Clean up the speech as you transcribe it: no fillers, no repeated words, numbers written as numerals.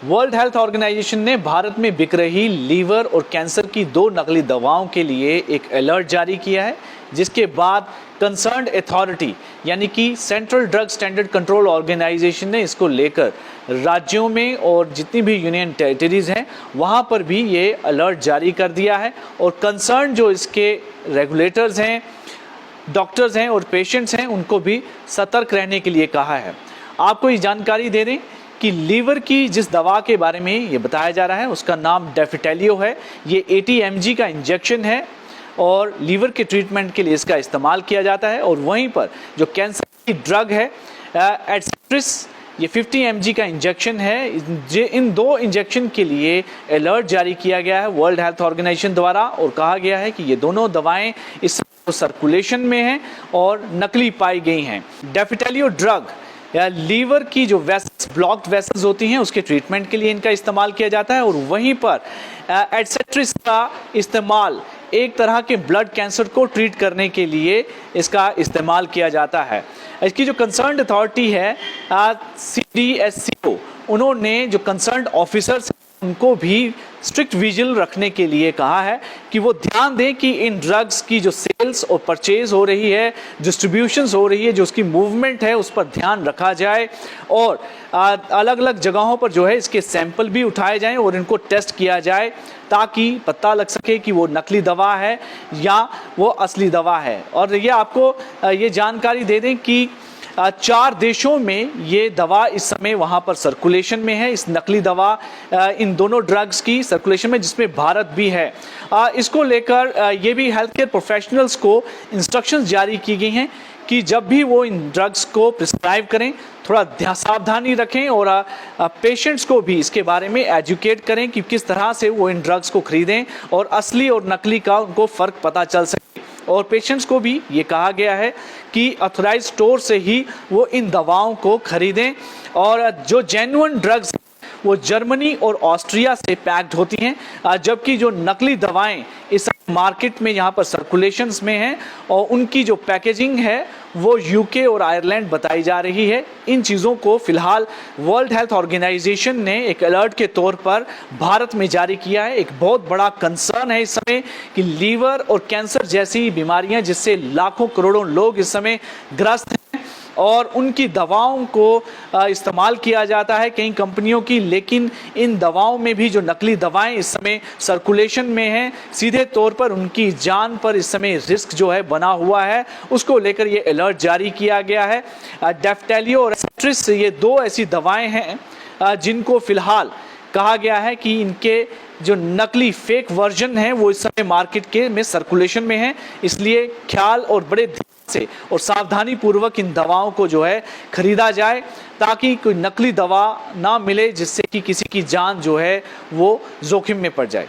World health organisation ने भारत में बिक रही लीवर और कैंसर की 2 नकली दवाओं के लिए एक अलर्ट जारी किया है, जिसके बाद कंसर्न्ड अथॉरिटी यानी कि central drug standard control organisation ने इसको लेकर राज्यों में और जितनी भी यूनियन टेरिटरीज हैं वहां पर भी ये अलर्ट जारी कर दिया है और कंसर्न जो इसके रेगुलेटर्स हैं, डॉक्टर्स हैं और पेशेंट्स हैं उनको भी सतर्क रहने के लिए कहा है। आपको ये जानकारी दे दें कि लीवर की जिस दवा के बारे में ये बताया जा रहा है उसका नाम डेफिटेलियो है। ये 80 mg का इंजेक्शन है और लीवर के ट्रीटमेंट के लिए इसका इस्तेमाल किया जाता है। और वहीं पर जो कैंसर की ड्रग है एडसेट्रिस, ये 50 mg का इंजेक्शन है। इन 2 इंजेक्शन के लिए अलर्ट जारी किया गया है वर्ल्ड हेल्थ ऑर्गेनाइजेशन द्वारा और कहा गया है कि ये दोनों दवाएं इस सर्कुलेशन में हैं और नकली पाई गई हैं। डेफिटेलियो ड्रग या लीवर की जो वेसल्स, ब्लॉक्ड वेसल्स होती हैं उसके ट्रीटमेंट के लिए इनका इस्तेमाल किया जाता है और वहीं पर एडसेट्रिस का इस्तेमाल एक तरह के ब्लड कैंसर को ट्रीट करने के लिए इसका इस्तेमाल किया जाता है। इसकी जो कंसर्न्ड अथॉरिटी है CDSCO, उन्होंने जो कंसर्न्ड ऑफिसर्स उनको भी स्ट्रिक्ट विजिल रखने के लिए कहा है कि वो ध्यान दें कि इन ड्रग्स की जो सेल्स और परचेज हो रही है, डिस्ट्रीब्यूशंस हो रही है, जो उसकी मूवमेंट है उस पर ध्यान रखा जाए और अलग अलग जगहों पर जो है इसके सैंपल भी उठाए जाएं और इनको टेस्ट किया जाए ताकि पता लग सके कि वो नकली दवा है या वो असली दवा है। और ये आपको ये जानकारी दे दें कि 4 देशों में ये दवा इस समय वहां पर सर्कुलेशन में है। इस नकली दवा इन दोनों ड्रग्स की सर्कुलेशन में, जिसमें भारत भी है। इसको लेकर ये भी हेल्थ केयर प्रोफेशनल्स को इंस्ट्रक्शंस जारी की गई हैं कि जब भी वो इन ड्रग्स को प्रिस्क्राइब करें थोड़ा सावधानी रखें और पेशेंट्स को भी इसके बारे में एजुकेट करें कि किस तरह से वो इन ड्रग्स को खरीदें और असली और नकली का उनको फ़र्क पता चल सके। और पेशेंट्स को भी ये कहा गया है कि ऑथराइज्ड स्टोर से ही वो इन दवाओं को खरीदें और जो जेन्युइन ड्रग्स वो जर्मनी और ऑस्ट्रिया से पैक्ड होती हैं, जबकि जो नकली दवाएं इस मार्केट में यहाँ पर सर्कुलेशंस में हैं और उनकी जो पैकेजिंग है वो यूके और आयरलैंड बताई जा रही है। इन चीज़ों को फिलहाल वर्ल्ड हेल्थ ऑर्गेनाइजेशन ने एक अलर्ट के तौर पर भारत में जारी किया है। एक बहुत बड़ा कंसर्न है इस समय कि लीवर और कैंसर जैसी बीमारियां जिससे लाखों करोड़ों लोग इस समय ग्रस्त हैं और उनकी दवाओं को इस्तेमाल किया जाता है कई कंपनियों की, लेकिन इन दवाओं में भी जो नकली दवाएं इस समय सर्कुलेशन में हैं, सीधे तौर पर उनकी जान पर इस समय रिस्क जो है बना हुआ है। उसको लेकर ये अलर्ट जारी किया गया है। डेफिटेलियो और एडसेट्रिस ये 2 ऐसी दवाएं हैं जिनको फिलहाल कहा गया है कि इनके जो नकली फेक वर्जन है वो इस समय मार्केट के में सर्कुलेशन में है। इसलिए ख्याल और बड़े ध्यान से और सावधानी पूर्वक इन दवाओं को जो है खरीदा जाए ताकि कोई नकली दवा ना मिले जिससे कि किसी की जान जो है वो जोखिम में पड़ जाए।